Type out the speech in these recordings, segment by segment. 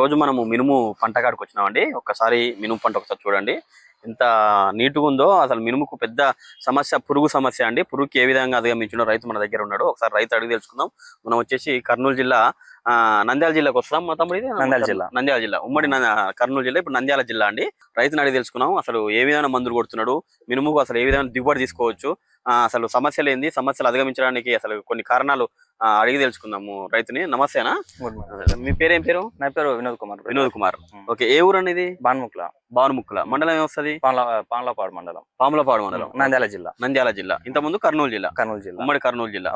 రోజు మనము మినుము పంట కాడికి వచ్చినామండి. ఒక్కసారి మినుము పంట ఒకసారి చూడండి ఎంత నీట్గా ఉందో. అసలు మినుముకు పెద్ద సమస్య పురుగు సమస్య అండి. పురుగుకి ఏ విధంగా అధిగమించిన రైతు మన దగ్గర ఉన్నాడు. ఒకసారి రైతు అడిగి తెలుసుకుందాం. మనం వచ్చేసి కర్నూలు జిల్లా నంద్యాల జిల్లాకు వస్తాం. మా తమ్ముడు ఇది నంద్యాల జిల్లా ఉమ్మడి కర్నూలు జిల్లా, ఇప్పుడు నంద్యాల జిల్లా అండి. రైతుని అడిగి తెలుసుకున్నాం అసలు ఏ విధమైన మందులు కొడుతున్నాడు, మినుముకు అసలు ఏ విధమైన దిగుబడి తీసుకోవచ్చు, అసలు సమస్యలు ఏంది, సమస్యలు అధిగమించడానికి అసలు కొన్ని కారణాలు అడిగి తెలుసుకుందాము రైతుని. నమస్తేనా, మీ పేరేం పేరు? నా పేరు వినోద్ కుమార్. వినోద్ కుమార్. ఓకే, ఏ ఊరు అనేది? బాన్ముక్ల మండలం ఏమొస్తుంది? పాములపాడు మండలం. పాములపాడు మండలం, నంద్యాల జిల్లా. ఇంత ముందు కర్నూలు జిల్లా, ఉమ్మడి కర్నూలు జిల్లా.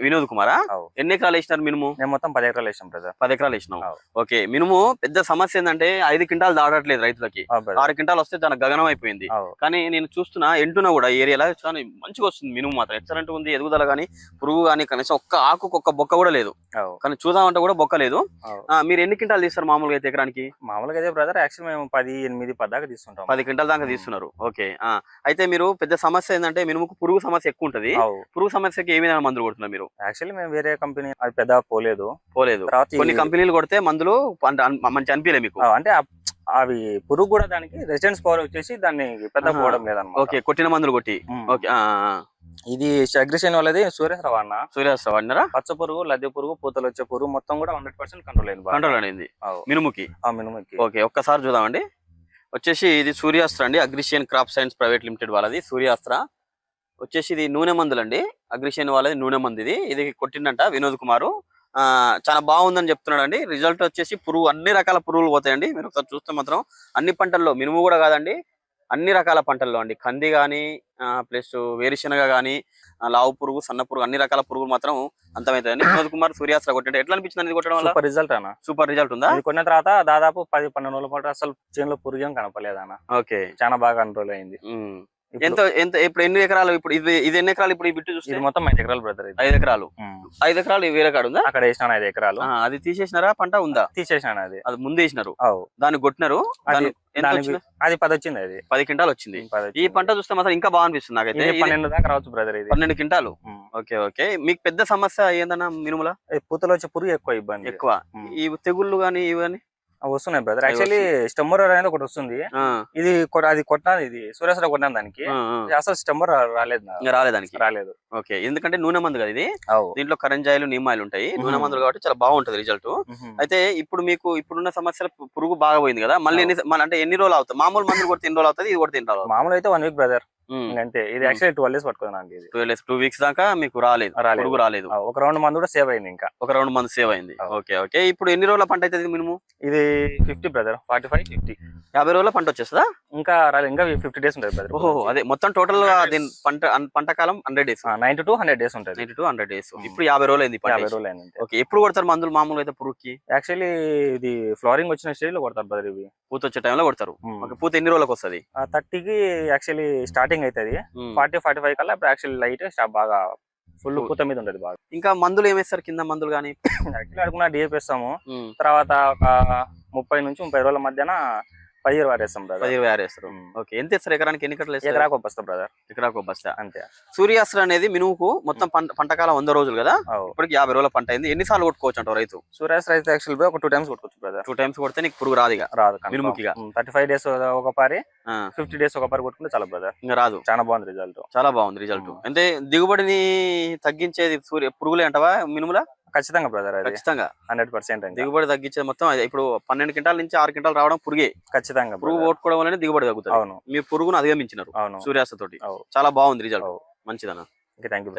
వినోద్ కుమారా, ఎన్ని ఎకరాలు వేసినారు మినుము? మొత్తం 10 ఎకరాలు వేసినాం బ్రదర్. 10 ఎకరాలు వేసినాం. ఓకే, మినుము పెద్ద సమస్య ఏంటంటే 5 క్వింటాలు దాటట్లేదు రైతులకి. 6 క్వింటాలు వస్తే దాని గగనం అయిపోయింది. కానీ నేను చూస్తున్నా ఎంటున్నా కూడా ఏరియాలో చాలా మంచిగా వస్తుంది మినుము. మాత్రం ఎక్సలెంట్ ఉంది, ఎదుగుదల గానీ పురుగు గానీ కనీసం ఒక్క ఆకు ఒక్క బొక్క కూడా లేదు. కానీ చూద్దామంటే కూడా బొక్క లేదు. మీరు ఎన్ని క్వింటాలు తీస్తారు మామూలుగా అయితే ఎకరానికి? మామూలుగా అయితే బ్రదర్ యాక్చువల్ మేము 10 దాకా తీసుకుంటాం. 10 క్వింటాల దాకా తీస్తున్నారు. ఓకే, అయితే మీరు పెద్ద సమస్య ఏంటంటే మినుముకు పురుగు సమస్య ఎక్కువ ఉంటది. పురుగు సమస్యకి ఏ విధంగా మందులు కొడుతున్నారు మీరు? యాక్చువల్లీ మేము వేరే కంపెనీ అది పెద్ద పోలేదు. కొన్ని కంపెనీలు కొడితే మందులు మంచి అనిపించలే మీకు? అంటే అవి పురుగు కూడా దానికి రెసిస్టెన్స్ పవర్ వచ్చేసి దాన్ని పెద్ద పోవడం లేదన్నమాట. ఓకే, కొట్టిన మందులు కొట్టి. ఓకే, ఇది అగ్రిషన్ వాళ్ళది సూర్యాస్త్ర వాడినారా? పచ్చ పురుగు, లద్దె పురుగు, పూతలు వచ్చే పురుగు మొత్తం కూడా 100% కంట్రోల్ అయింది మినుముకి. ఓకే, ఒక్కసారి చూద్దామండి. వచ్చేసి ఇది సూర్యాస్త్ర అండి, అగ్రిషియన్ క్రాప్ సైన్స్ ప్రైవేట్ లిమిటెడ్ వాళ్ళది సూర్యాస్త్ర. వచ్చేసి ఇది నూనె మందులండి, అగ్రిషియన్ వాళ్ళది నూనె మందు. ఇది కొట్టిందంట వినోద్ కుమారు. చాలా బాగుందని చెప్తున్నాడు అండి. రిజల్ట్ వచ్చేసి పురుగు అన్ని రకాల పురుగులు పోతాయండి. మీరు ఒకసారి చూస్తే మాత్రం అన్ని పంటల్లో, మినుము కూడా కాదండి, అన్ని రకాల పంటల్లో అండి, కంది కానీ ప్లస్ వేరుశనగ కానీ, లావు పురుగు, సన్న పురుగు, అన్ని రకాల పురుగులు మాత్రం అంతమైతాయండి. వినోద్ కుమార్ సూర్యాస్త్ర కొట్టింటే ఎట్లా అనిపించింది కొట్టడం వల్ల? సూపర్ రిజల్ట్ ఉందా? కొన్న తర్వాత దాదాపు 10-12 రోజుల పాటు అసలు చేనులో పురుగు ఏం కనపలేదన్న. ఓకే, చాలా బాగా కంట్రోల్ అయింది. ఇప్పుడు ఎన్ని ఎకరాలు? ఇప్పుడు ఇది ఎన్ని ఎకరాలు? ఇప్పుడు ఈ బిట్టు చూస్తే మొత్తం 5 ఎకరాలు బ్రదర్. 5 ఎకరాలు. 5 ఎకరాలు వేరే కాడు ఉందా? అక్కడ వేసినాను 5 ఎకరాలు. అది తీసేసినారా? పంట ఉందా? తీసేసినాను. అది ముందు వేసినారు, దాన్ని కొట్టినారు. అది 10 వచ్చింది. అది 10 క్వింటాలు వచ్చింది. ఈ పంట చూస్తే మాత్రం ఇంకా బాగా అనిపిస్తుంది నాకైతే. 12 దాకా రావచ్చు బ్రదర్. 12 క్వింటాలు. ఓకే ఓకే, మీకు పెద్ద సమస్య ఏందన్నా మినుముల? పూతలు వచ్చే పురుగు ఎక్కువ. ఈ తెగుళ్ళు గానీ ఇవి గానీ వస్తున్నాయి బ్రదర్. యాక్చువల్లీ స్టెమ్మర్ అనేది ఒకటి వస్తుంది. ఇది అది కొట్టినది, ఇది సూర్యాస్త్ర కొట్టిన దానికి అసలు స్టెమ్మర్ రాలేదు. ఓకే, ఎందుకంటే నూనె మందు కదా ఇది. దీంట్లో కరంజాయిలు, నీమాయిలు ఉంటాయి, నూనె మందులు కాబట్టి చాలా బాగుంటది రిజల్ట్. అయితే ఇప్పుడు మీకు ఇప్పుడున్న సమస్యలు పురుగు బాగా పోయింది కదా, మళ్ళీ అంటే ఎన్ని రోజులు అవుతుంది? మామూలు మందులు కొడితే ఎన్ని రోజులు అవుతుంది, ఇది కొడితే ఎన్ని రోజులు? మామూలు అయితే 1 వీక్ బ్రదర్, అంతే. ఇది యాక్చువల్లీ 12 డేస్ పట్టుకున్నాను. 2 వీక్స్ దాకా మీకు పురుగు రాలేదు. ఒక రౌండ్ మందు కూడా సేవ్ అయింది. ఇంకా ఒక రౌండ్ మందు సేవ్ అయింది. ఓకే ఓకే, ఇప్పుడు ఎన్ని రోజుల పంట అవుతుంది మినిమం? ఇది 50 బ్రదర్, 45-50. 50 రోజుల పంట వచ్చేస్తుందా? ఇంకా రాలేదు, ఇంకా 50 డేస్ ఉంటుంది బ్రదర్. ఓహో, అదే మొత్తం టోటల్ గా పంట కాలం 100 డేస్, 90 to 100 డేస్ ఉంటుంది. 90 to 100 డేస్. ఇప్పుడు 50 రోజులు అయింది. 50 రోజులు అయింది. ఓకే, ఎప్పుడు కొడతారు మందులు మామూలుగా అయితే పురుగుకి? యాక్చువల్లీ ఇది ఫ్లవరింగ్ వచ్చిన స్టేజ్ లో కొడతారు బ్రదర్. ఇవి పూత వచ్చే టైంలో కొడతారు. పూత ఎన్ని రోజులకు వస్తుంది? 30కి యాక్చువల్లీ స్టార్టింగ్ అవుతుంది. 40-45 కల్లా ఇప్పుడు యాక్చువల్లీ లైట్ బాగా ఫుల్ పూత మీద ఉంటుంది బాగా. ఇంకా మందులు ఏమేస్తారు కింద మందులు కానీ? యాక్చువల్లీ అడుగున్నా డిఏపి వేస్తాము. తర్వాత ఒక 30 నుంచి 30 రోజుల మధ్యన 10 వారేస్తాం బ్రదర్. 10 వారేస్తారు. ఓకే, ఎంత ఇస్తారు ఎకరానికి? ఎన్ని కట్టలు? ఎకరాకు ఒక బస్తా బ్రదర్. ఎకరాకు ఒక బస్తా, అంతే. సూర్యాస్త్ర అనేది మినుముకు మొత్తం పంటకాలం 100 రోజులు కదా, ఇప్పటికి 50 రోజుల పంట అయింది. ఎన్నిసార్లు కొట్టుకోవచ్చు అంటారు రైతు? సూర్యాస్త్ర అయితే యాక్చువల్లీ ఒక 2 times కొట్టుకోవచ్చు బ్రదర్. 2 times కొడితే నీకు పురుగు రాదు మినుముకి. 35 డేస్ ఒక పారి, 50 డేస్ ఒక పారి కొట్టుకుంటే చాలా బ్రదర్. ఇంకా రాదు. చాలా బాగుంది రిజల్ట్. చాలా బాగుంది రిజల్ట్. అంటే దిగుబడిని తగ్గించేది పురుగులే అంటవా మినుముల? ఖచ్చితంగా బ్రదర్, ఖచ్చితంగా 100%. దిగుబడి తగ్గించేది మొత్తం ఇప్పుడు 12 క్వింటాల నుంచి 6 క్వింటాలు రావడం పురుగే. ఖచ్చితంగా పురుగు ఓట్టుకోవడం వల్ల దిగుబడి తగ్గుతుంది. మీరు పురుగును అధిగమించినారు సూర్యాస్త్ర తోటి. చాలా బాగుంది రిజల్ట్. మంచిదన్న. Thank you.